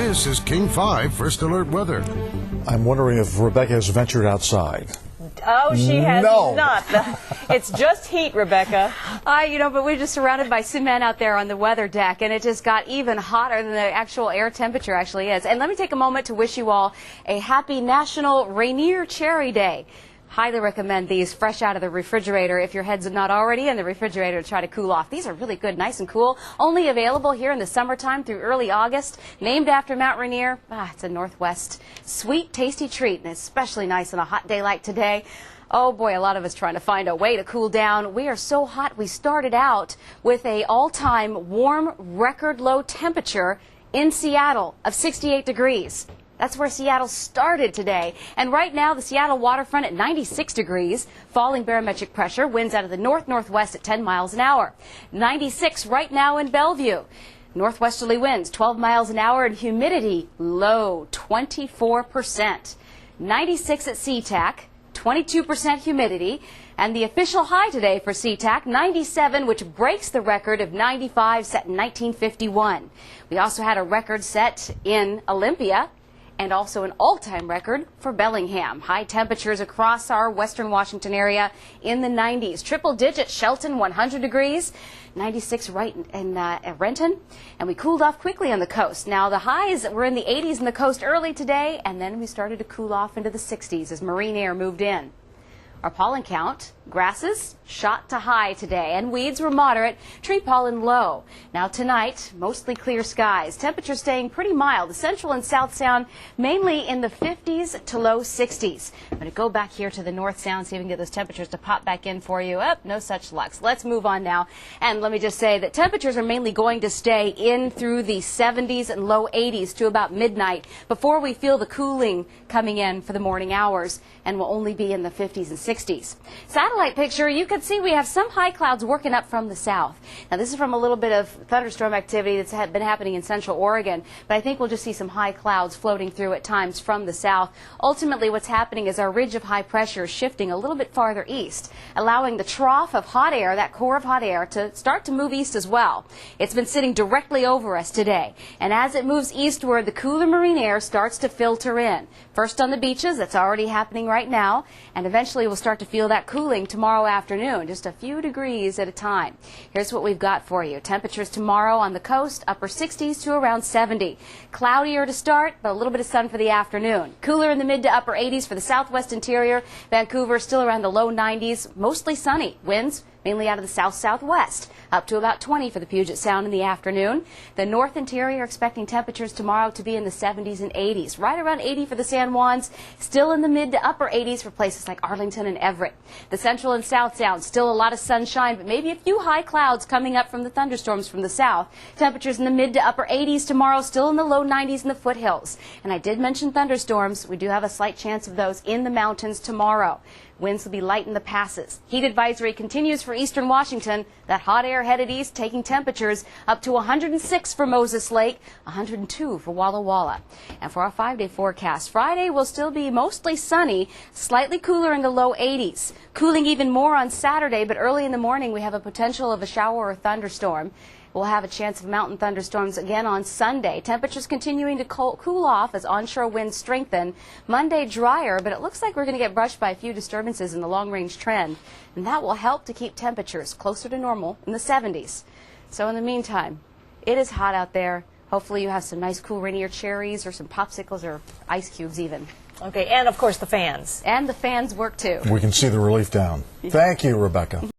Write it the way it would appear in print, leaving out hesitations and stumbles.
This is King 5 First Alert Weather. I'm wondering if Rebecca has ventured outside. Oh, she has No. not. It's just heat, Rebecca. But we're just surrounded by cement out there on the weather deck, and it just got even hotter than the actual air temperature actually is. And let me take a moment to wish you all a happy National Rainier Cherry Day. Highly recommend these fresh out of the refrigerator if your head's not already in the refrigerator to try to cool off. These are really good, nice and cool. Only available here in the summertime through early August. Named after Mount Rainier. It's a Northwest sweet, tasty treat, and especially nice on a hot day like today. Oh boy, a lot of us trying to find a way to cool down. We are so hot. We started out with a all-time warm record low temperature in Seattle of 68 degrees. That's where Seattle started today. And right now, the Seattle waterfront at 96 degrees, falling barometric pressure, winds out of the north-northwest at 10 miles an hour. 96 right now in Bellevue. Northwesterly winds 12 miles an hour and humidity low 24%. 96 at SeaTac, 22% humidity. And the official high today for SeaTac, 97, which breaks the record of 95 set in 1951. We also had a record set in Olympia, and also an all-time record for Bellingham. High temperatures across our western Washington area in the 90s. Triple digit Shelton, 100 degrees. 96 right in Renton. And we cooled off quickly on the coast. Now the highs were in the 80s in the coast early today, and then we started to cool off into the 60s as marine air moved in. Our pollen count, grasses shot to high today, and weeds were moderate, tree pollen low. Now tonight, mostly clear skies. Temperatures staying pretty mild. The central and south sound mainly in the 50s to low 60s. I'm going to go back here to the north sound, see if we can get those temperatures to pop back in for you. No such luck. So let's move on now. And let me just say that temperatures are mainly going to stay in through the 70s and low 80s to about midnight before we feel the cooling coming in for the morning hours, and will only be in the 50s and 60s. Satellite picture, you can see we have some high clouds working up from the south. Now this is from a little bit of thunderstorm activity that's been happening in central Oregon, but I think we'll just see some high clouds floating through at times from the south. Ultimately what's happening is our ridge of high pressure is shifting a little bit farther east, allowing the trough of hot air, that core of hot air, to start to move east as well. It's been sitting directly over us today, and as it moves eastward, the cooler marine air starts to filter in. First on the beaches, that's already happening right now, and eventually we'll start to feel that cooling tomorrow afternoon, just a few degrees at a time. Here's what we've got for you. Temperatures tomorrow on the coast, upper 60s to around 70. Cloudier to start, but a little bit of sun for the afternoon. Cooler in the mid to upper 80s for the southwest interior. Vancouver still around the low 90s, mostly sunny. Winds mainly out of the south-southwest, up to about 20 for the Puget Sound in the afternoon. The north interior expecting temperatures tomorrow to be in the 70s and 80s. Right around 80 for the San Juans, still in the mid to upper 80s for places like Arlington and Everett. The central and south sound, still a lot of sunshine, but maybe a few high clouds coming up from the thunderstorms from the south. Temperatures in the mid to upper 80s tomorrow, still in the low 90s in the foothills. And I did mention thunderstorms. We do have a slight chance of those in the mountains tomorrow. Winds will be light in the passes. Heat advisory continues for eastern Washington. That hot air headed east, taking temperatures up to 106 for Moses Lake, 102 for Walla Walla. And for our 5-day forecast, Friday will still be mostly sunny, slightly cooler in the low 80s. Cooling even more on Saturday, but early in the morning we have a potential of a shower or thunderstorm. We'll have a chance of mountain thunderstorms again on Sunday. Temperatures continuing to cool off as onshore winds strengthen. Monday drier, but it looks like we're going to get brushed by a few disturbances in the long-range trend, and that will help to keep temperatures closer to normal in the 70s. So in the meantime, it is hot out there. Hopefully you have some nice cool Rainier cherries or some popsicles or ice cubes even. Okay, and of course the fans. And the fans work too. We can see the relief down. Thank you, Rebecca.